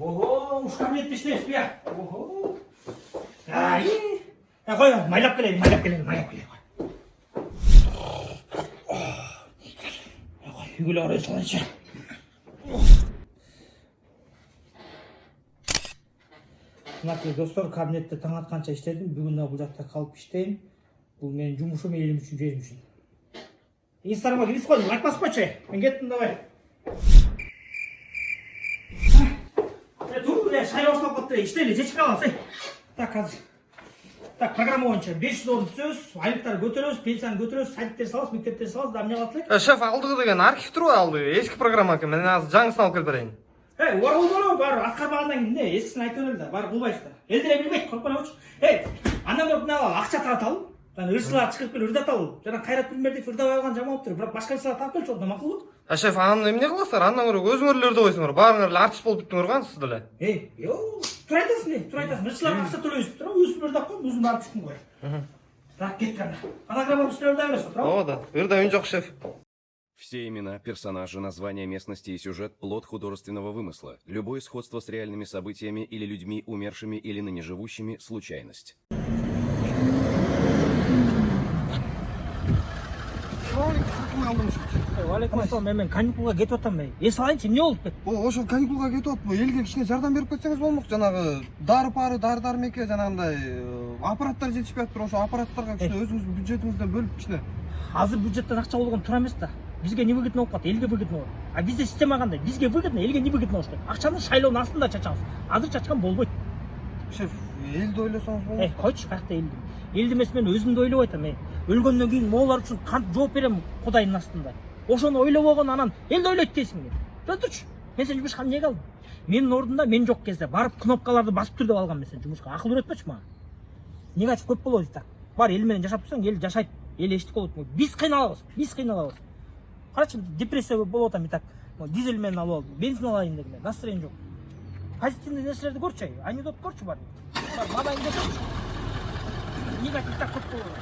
Ого, уж кабинетте иштейсиз бе? Ого. Ай. Кой, майлап келейин. Үйгүлө карай салайынчы. Мынакей достор, кабинетте таң атканча иштедим. Бүгүн да бул жакта калып иштейм. Бул менин жумушум, элим үчүн, жерим үчүн. Инстаграмга кирип койдум, лайк басып койчу. Мен кеттим давай. Тур, шай башталып калыптыр. Иштейли, жечип калабыз. Так, азыр. Так, программа боюнча 500 орун түсөбүз, айлыктарды көтөрөбүз, пенсияны көтөрөбүз, садиктер салабыз, мектептер салабыз, да эмне кылат элек? Шеф, алдыгы деген архив турбу алды? Эски программа экен. Мен азыр жаңысын алып келип берейин. Оролдолу бар, аткарбагандан кийин эмне? Эскисин айтып берели да, бар кылбайсыздар. Эл деле билбейт, коркпой койчу. Андан көрүп эмне кылалы? Акча тараталы. Жана ырчылар чыгып келип ырдаталы. Жана Кайрат Билмердиев ырдабай калган жаман болуптур. Бирок башка ырчылар таап келчү, онда макулбу? Шеф, аны эмне кыласыздар? Андан көрө өзүңөр ырдабайсыңар койсуңар. Баарыңар эле артист болуп бүттүңөр кансыз деле. Тура айтасың. Ырчыларга акча төлөйбүз, тура өзүм ырдап коем, өзүм артистмин го. Так, кеттик анда. Фонограмма үстүнө ырдай бересиз, туурабы? Ооба да, ырдай үн жок, шеф. Все имена, персонажи, названия местности и сюжет – плод художественного вымысла. Любое сходство с реальными событиями или людьми, умершими или ныне живущими – случайность. Алейкум ассалам, мен каникулга кетип атам. Эс алайынчы, эмне болуп кетти? Ошол каникулга кетип атпы. Элге кичине жардам берип кетсеңиз болмок. Жанагы дары-пары, дары-дармекке, жанагындай аппараттар жетишпей атыптыр. Ошо аппараттарга кичине өзүңүздүн бюджетиңизден бөлүп кичине. Азыр бюджеттен акча болгон туура эмес да. Бизге не выгодно болуп калат, элге выгодно болот. А бизде система кандай? Бизге выгодно, элге не выгодно болуш керек. Акчаны шайлоонун астында чачабыз. Азыр чачкан болбойт. Шеф, элди ойлосоңуз болот. Койчу, каякта элди. Элди эмес, мен өзүмдү ойлоп айтам. Өлгөндөн кийин моолар үчүн кантип жооп берем Кудайдын астында. Ошону ойлобогон анан элди ойлойт дейсиң. Жотурчу. Мен сен жумушка эмнеге алдым? Менин ордумда мен жок кезде барып кнопкаларды басып тур деп алгам мен сен жумушка. Акыл үйрөтпөчү мага. Негатив көп болот так. Бар эл менен жашап турсаң, эл жашайт. Эл эчтик болот. Биз кыйналабыз. Карачы, депрессия болуп атам так. Дизель менен алып алдым. Бензин алайын дедим. Настроение жок. Позитивный нерселерди көрчү, анекдот көрчү бар. Бар, мадайын десем. Негатив так көп болот.